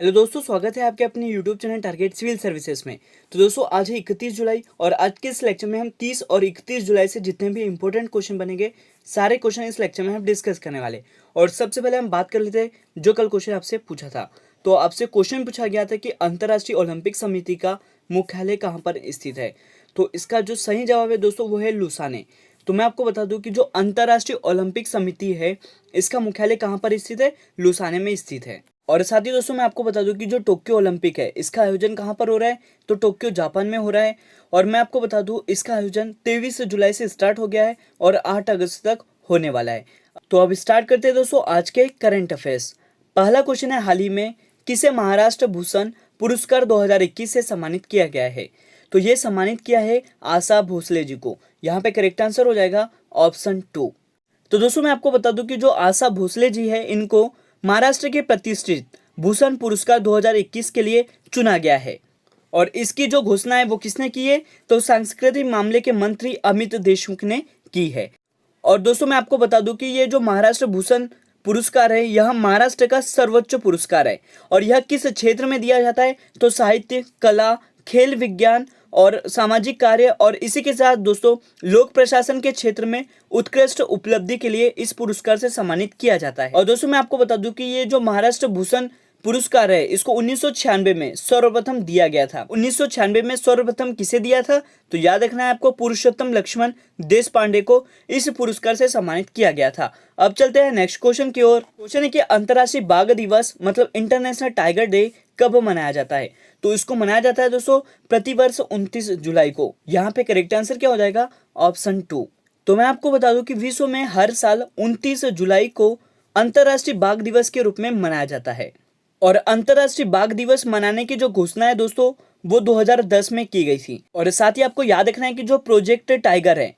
Hello दोस्तों, स्वागत है आपके अपने YouTube channel target civil services में। तो दोस्तों आज है 31 जुलाई और आज के इस लेक्चर में हम 30 और 31 जुलाई से जितने भी इंपॉर्टेंट क्वेश्चन बनेंगे सारे क्वेश्चन इस लेक्चर में हम डिस्कस करने वाले। और सबसे पहले हम बात कर लेते हैं जो कल क्वेश्चन आपसे पूछा था। तो आपसे क्वेश्चन पूछा गया था कि अंतर्राष्ट्रीय ओलंपिक समिति का मुख्यालय कहाँ पर स्थित है। तो इसका जो सही जवाब है दोस्तों वो है लुसाने। तो मैं आपको बता दूं कि जो अंतर्राष्ट्रीय ओलंपिक समिति है इसका मुख्यालय कहाँ पर स्थित है, लुसाने में स्थित है। और साथ ही दोस्तों मैं आपको बता दूं कि जो टोक्यो ओलंपिक है इसका आयोजन कहाँ पर हो रहा है, तो टोक्यो जापान में हो रहा है। और मैं आपको बता दूं इसका आयोजन 23 जुलाई से स्टार्ट हो गया है और 8 अगस्त तक होने वाला है। तो अब स्टार्ट करते हैं दोस्तों आज के करंट अफेयर्स। पहला क्वेश्चन है, हाल ही में किसे महाराष्ट्र भूषण पुरस्कार 2021 से सम्मानित किया गया है। तो ये सम्मानित किया है आशा भोसले जी को। यहाँ पे करेक्ट आंसर हो जाएगा ऑप्शन 2। तो दोस्तों मैं आपको बता दूं कि जो आशा भोसले जी है इनको महाराष्ट्र के प्रतिष्ठित भूषण पुरस्कार 2021 के लिए चुना गया है। और इसकी जो घोषणा है वो किसने की है, तो सांस्कृतिक मामले के मंत्री अमित देशमुख ने की है। और दोस्तों मैं आपको बता दूं कि ये जो महाराष्ट्र भूषण पुरस्कार है यह महाराष्ट्र का सर्वोच्च पुरस्कार है। और यह किस क्षेत्र में दिया जाता है, तो साहित्य, कला, खेल, विज्ञान और सामाजिक कार्य और इसी के साथ दोस्तों लोक प्रशासन के क्षेत्र में उत्कृष्ट उपलब्धि के लिए इस पुरस्कार से सम्मानित किया जाता है। और दोस्तों मैं आपको बता दूं कि ये जो महाराष्ट्र भूषण पुरस्कार है इसको 1996 में सर्वप्रथम दिया गया था। 1996 में सर्वप्रथम किसे दिया था, तो याद रखना है आपको, पुरुषोत्तम लक्ष्मण देश पांडे को इस पुरस्कार से सम्मानित किया गया था। अब चलते हैं नेक्स्ट क्वेश्चन की ओर। क्वेश्चन है कि अंतर्राष्ट्रीय बाघ दिवस मतलब इंटरनेशनल टाइगर डे कब मनाया जाता है। तो इसको मनाया जाता है दोस्तों प्रतिवर्ष 29 जुलाई को। यहाँ पे करेक्ट आंसर क्या हो जाएगा, ऑप्शन 2। तो मैं आपको बता दूं कि विश्व में हर साल 29 जुलाई को अंतर्राष्ट्रीय बाघ दिवस के रूप में मनाया जाता है। और अंतर्राष्ट्रीय बाघ दिवस मनाने की जो घोषणा है दोस्तों वो 2010 में की गई थी। और साथ ही आपको याद रखना है कि जो प्रोजेक्ट टाइगर है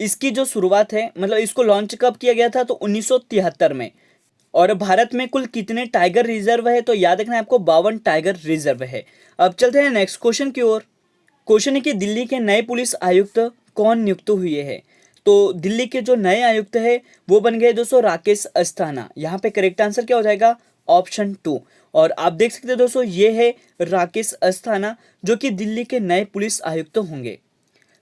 इसकी जो शुरुआत है मतलब इसको लॉन्च कब किया गया था, तो 1973 में। और भारत में कुल कितने टाइगर रिजर्व है, तो याद रखना है आपको 52 टाइगर रिजर्व है। अब चलते हैं नेक्स्ट क्वेश्चन की ओर। क्वेश्चन है कि दिल्ली के नए पुलिस आयुक्त कौन नियुक्त हुए हैं। तो दिल्ली के जो नए आयुक्त है वो बन गए दोस्तों राकेश अस्थाना। यहाँ पे करेक्ट आंसर क्या हो जाएगा, ऑप्शन 2। और आप देख सकते हैं दोस्तों ये है राकेश अस्थाना जो कि दिल्ली के नए पुलिस आयुक्त होंगे।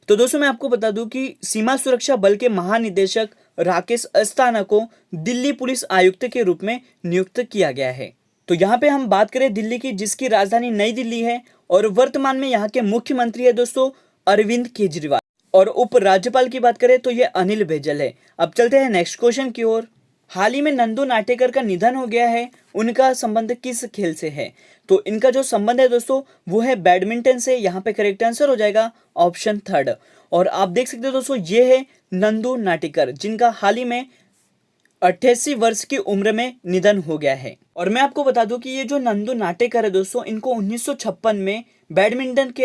तो दोस्तों मैं आपको बता दूं कि सीमा सुरक्षा बल के महानिदेशक राकेश अस्थाना को दिल्ली पुलिस आयुक्त के रूप में नियुक्त किया गया है। तो यहाँ पे हम बात करें दिल्ली की जिसकी राजधानी नई दिल्ली है और वर्तमान में यहाँ के मुख्यमंत्री है दोस्तों अरविंद केजरीवाल। और उप राज्यपाल की बात करें तो ये अनिल बैजल है। अब चलते हैं नेक्स्ट क्वेश्चन की ओर। हाल ही में नंदू नाटेकर का निधन हो गया है, उनका संबंध किस खेल से है। तो इनका जो संबंध है दोस्तों वो है बैडमिंटन से। यहाँ पे करेक्ट आंसर हो जाएगा ऑप्शन 3। और आप देख सकते हो दोस्तों ये है नंदू नाटेकर जिनका हाल ही में 88 वर्ष की उम्र में निधन हो गया है। और मैं आपको बता दूं कि ये जो नंदू नाटेकर है दोस्तों इनको 1956 में बैडमिंटन के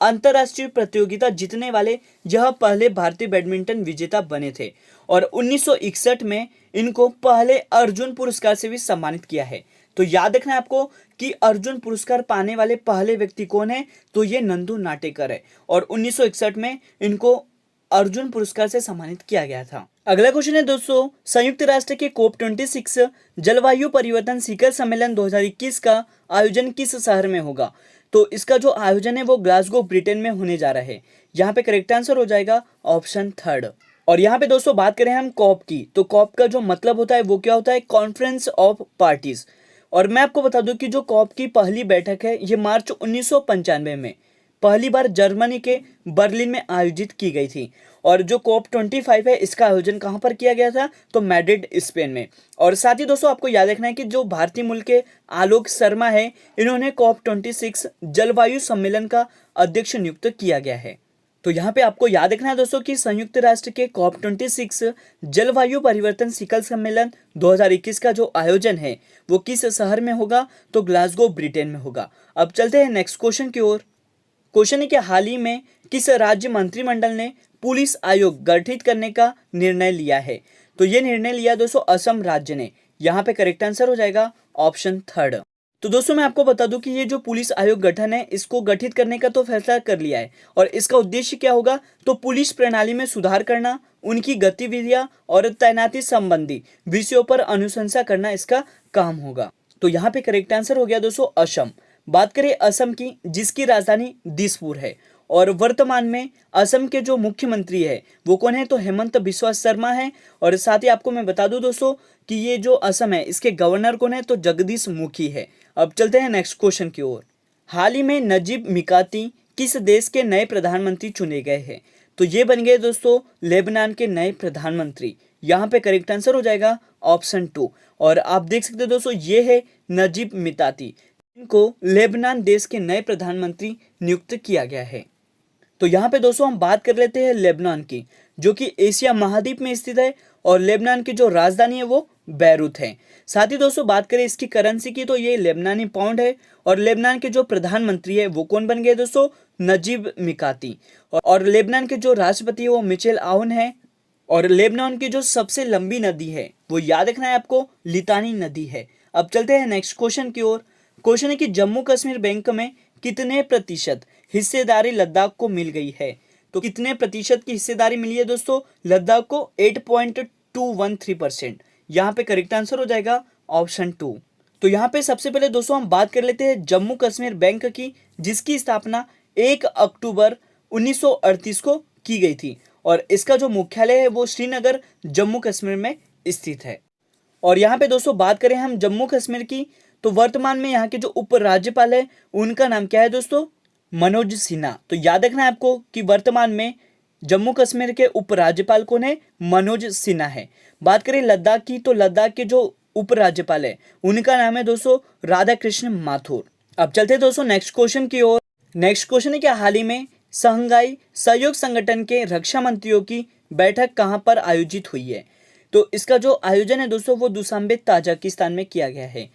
अंतरराष्ट्रीय प्रतियोगिता जीतने वाले यह पहले भारतीय बैडमिंटन विजेता बने थे। और 1961 में इनको पहले अर्जुन पुरस्कार से भी सम्मानित किया है। तो याद रखना है आपको कि अर्जुन पुरस्कार पाने वाले पहले व्यक्ति कौन है, तो ये नंदू नाटेकर है। और 1961 में इनको अर्जुन पुरस्कार से सम्मानित किया गया था। अगला क्वेश्चन है दोस्तों, संयुक्त राष्ट्र के COP26 जलवायु परिवर्तन शिखर सम्मेलन 2021 का आयोजन किस शहर में होगा। तो इसका जो आयोजन है वो ग्लासगो ब्रिटेन में होने जा रहा है। यहाँ पे करेक्ट आंसर हो जाएगा ऑप्शन 3। और यहाँ पे दोस्तों बात करें हम कॉप की, तो कॉप का जो मतलब होता है वो क्या होता है, कॉन्फ्रेंस ऑफ पार्टीज। और मैं आपको बता दूं कि जो कॉप की पहली बैठक है ये मार्च 1995 में पहली बार जर्मनी के बर्लिन में आयोजित की गई थी। और जो COP25 है इसका आयोजन कहाँ पर किया गया था, तो मैड्रिड स्पेन में। और साथ ही दोस्तों आपको याद रखना है कि जो भारतीय मूल के आलोक शर्मा है इन्होंने COP26 जलवायु सम्मेलन का अध्यक्ष नियुक्त किया गया है। तो यहाँ पे आपको याद रखना है दोस्तों कि संयुक्त राष्ट्र के COP26 जलवायु परिवर्तन शिखर सम्मेलन 2021 का जो आयोजन है वो किस शहर में होगा, तो ग्लासगो ब्रिटेन में होगा। अब चलते हैं नेक्स्ट क्वेश्चन की ओर। क्वेश्चन है कि हाल ही में किस राज्य मंत्रिमंडल ने पुलिस आयोग गठित करने का निर्णय लिया है। तो ये निर्णय लिया दोस्तों असम राज्य ने। यहाँ पे करेक्ट आंसर हो जाएगा ऑप्शन 3। तो दोस्तों मैं आपको बता दूं कि ये जो पुलिस आयोग गठन है इसको गठित करने का तो फैसला कर लिया है। और इसका उद्देश्य क्या होगा, तो पुलिस प्रणाली में सुधार करना, उनकी गतिविधियां और तैनाती संबंधी विषयों पर अनुशंसा करना इसका काम होगा। तो यहाँ पे करेक्ट आंसर हो गया दोस्तों असम। बात करें असम की, जिसकी राजधानी दिसपुर है, और वर्तमान में असम के जो मुख्यमंत्री है वो कौन है, तो हेमंत बिस्वा शर्मा है। और साथ ही आपको मैं बता दूं दोस्तों कि ये जो असम है इसके गवर्नर कौन है, तो जगदीश मुखी है। अब चलते हैं नेक्स्ट क्वेश्चन की ओर। हाल ही में नजीब मिकाती किस देश के नए प्रधानमंत्री चुने गए हैं, तो ये बन गए दोस्तों लेबनान के नए प्रधानमंत्री। यहाँ पे करेक्ट आंसर हो जाएगा ऑप्शन 2। और आप देख सकते हैं दोस्तों ये है नजीब मिकाती, इनको लेबनान देश के नए प्रधानमंत्री नियुक्त किया गया है। तो यहाँ पे दोस्तों हम बात कर लेते हैं लेबनान की, जो कि एशिया महाद्वीप में स्थित है, और लेबनान की जो राजधानी है वो बैरूत है। साथ ही दोस्तों बात करें इसकी करेंसी की, तो ये लेबनानी पाउंड है। और लेबनान के जो प्रधानमंत्री है वो कौन बन गए दोस्तों, नजीब मिकाती। और लेबनान के जो राष्ट्रपति है वो मिचेल आउन है। और लेबनान की जो सबसे लंबी नदी है वो याद रखना है आपको, लितानी नदी है। अब चलते हैं नेक्स्ट क्वेश्चन की ओर। क्वेश्चन है कि जम्मू कश्मीर बैंक में कितने प्रतिशत हिस्सेदारी लद्दाख को मिल गई है, तो कितने प्रतिशत की हिस्सेदारी मिली है दोस्तों लद्दाख को, 8.213%। यहाँ पे करेक्ट आंसर हो जाएगा ऑप्शन 2। तो यहाँ पे सबसे पहले दोस्तों हम बात कर लेते हैं जम्मू कश्मीर बैंक की, जिसकी स्थापना 1 अक्टूबर 1938 को की गई थी, और इसका जो मुख्यालय है वो श्रीनगर जम्मू कश्मीर में स्थित है। और यहाँ पे दोस्तों बात करें हम जम्मू कश्मीर की, तो वर्तमान में यहाँ के जो उपराज्यपाल है उनका नाम क्या है दोस्तों, मनोज सिन्हा। तो याद रखना है आपको कि वर्तमान में जम्मू कश्मीर के उपराज्यपाल कौन है, मनोज सिन्हा है। बात करें लद्दाख की, तो लद्दाख के जो उपराज्यपाल है उनका नाम है दोस्तों राधा कृष्ण माथुर। अब चलते हैं दोस्तों नेक्स्ट क्वेश्चन की ओर। नेक्स्ट क्वेश्चन है कि हाल ही में शंघाई सहयोग संगठन के रक्षा मंत्रियों की बैठक कहां पर आयोजित हुई है, तो इसका जो आयोजन है दोस्तों वो दुशांबे ताजिकिस्तान में किया गया है।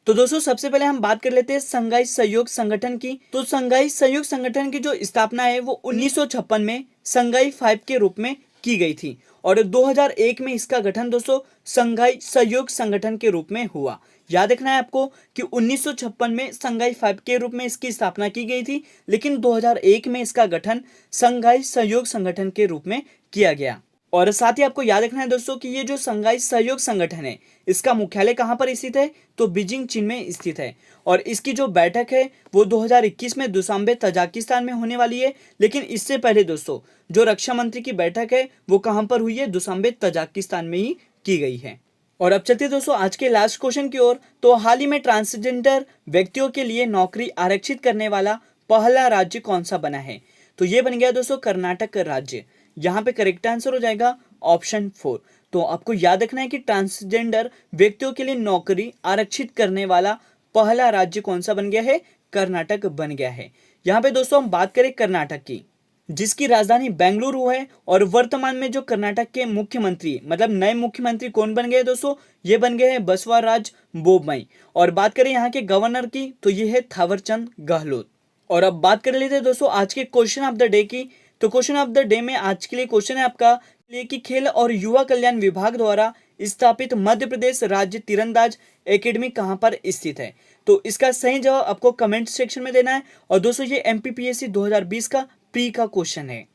तो दोस्तों सबसे पहले हम बात कर लेते हैं शंघाई सहयोग संगठन की। तो शंघाई सहयोग संगठन की जो स्थापना है वो 1956 में शंघाई 5 के रूप में की गई थी, और 2001 में इसका गठन दोस्तों शंघाई सहयोग संगठन के रूप में हुआ। याद रखना है आपको कि 1956 में शंघाई 5 के रूप में इसकी स्थापना की गई थी, लेकिन 2001 में इसका गठन शंघाई सहयोग संगठन के रूप में किया गया। और साथ ही आपको याद रखना है दोस्तों कि ये जो शंघाई सहयोग संगठन है इसका मुख्यालय कहाँ पर स्थित है, तो बीजिंग चीन में स्थित है। और इसकी जो बैठक है वो 2021 में दुशांबे ताजिकिस्तान में होने वाली है। लेकिन इससे पहले दोस्तों जो रक्षा मंत्री की बैठक है वो कहाँ पर हुई है, दुशांबे ताजिकिस्तान में ही की गई है। और अब चलते दोस्तों आज के लास्ट क्वेश्चन की ओर। तो हाल ही में ट्रांसजेंडर व्यक्तियों के लिए नौकरी आरक्षित करने वाला पहला राज्य कौन सा बना है, तो ये बन गया दोस्तों कर्नाटक राज्य। यहाँ पे करेक्ट आंसर हो जाएगा ऑप्शन 4। तो आपको याद रखना है कि ट्रांसजेंडर व्यक्तियों के लिए नौकरी आरक्षित करने वाला पहला राज्य कौन सा बन गया है, कर्नाटक बन गया है। यहाँ पे दोस्तों हम बात करें कर्नाटक की, जिसकी राजधानी बेंगलुरु है, और वर्तमान में जो कर्नाटक के मुख्यमंत्री मतलब नए मुख्यमंत्री कौन बन गए दोस्तों, ये बन गए हैं बसवराज बोम्मई। और बात करें यहाँ के गवर्नर की, तो ये है थावरचंद गहलोत। और अब बात कर लेते हैं दोस्तों आज के क्वेश्चन ऑफ द डे की। तो क्वेश्चन ऑफ द डे में आज के लिए क्वेश्चन है आपका लिए कि खेल और युवा कल्याण विभाग द्वारा स्थापित मध्य प्रदेश राज्य तीरंदाज एकेडमी कहां पर स्थित है, तो इसका सही जवाब आपको कमेंट सेक्शन में देना है। और दोस्तों ये एमपीपीएससी 2020 का प्री का क्वेश्चन है।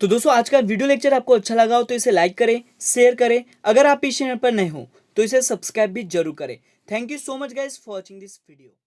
तो दोस्तों आज का वीडियो लेक्चर आपको अच्छा लगा हो तो इसे लाइक करें, शेयर करें। अगर आप इस चैनल पर नए हो तो इसे सब्सक्राइब भी जरूर करें। Thank you so much guys for watching this video.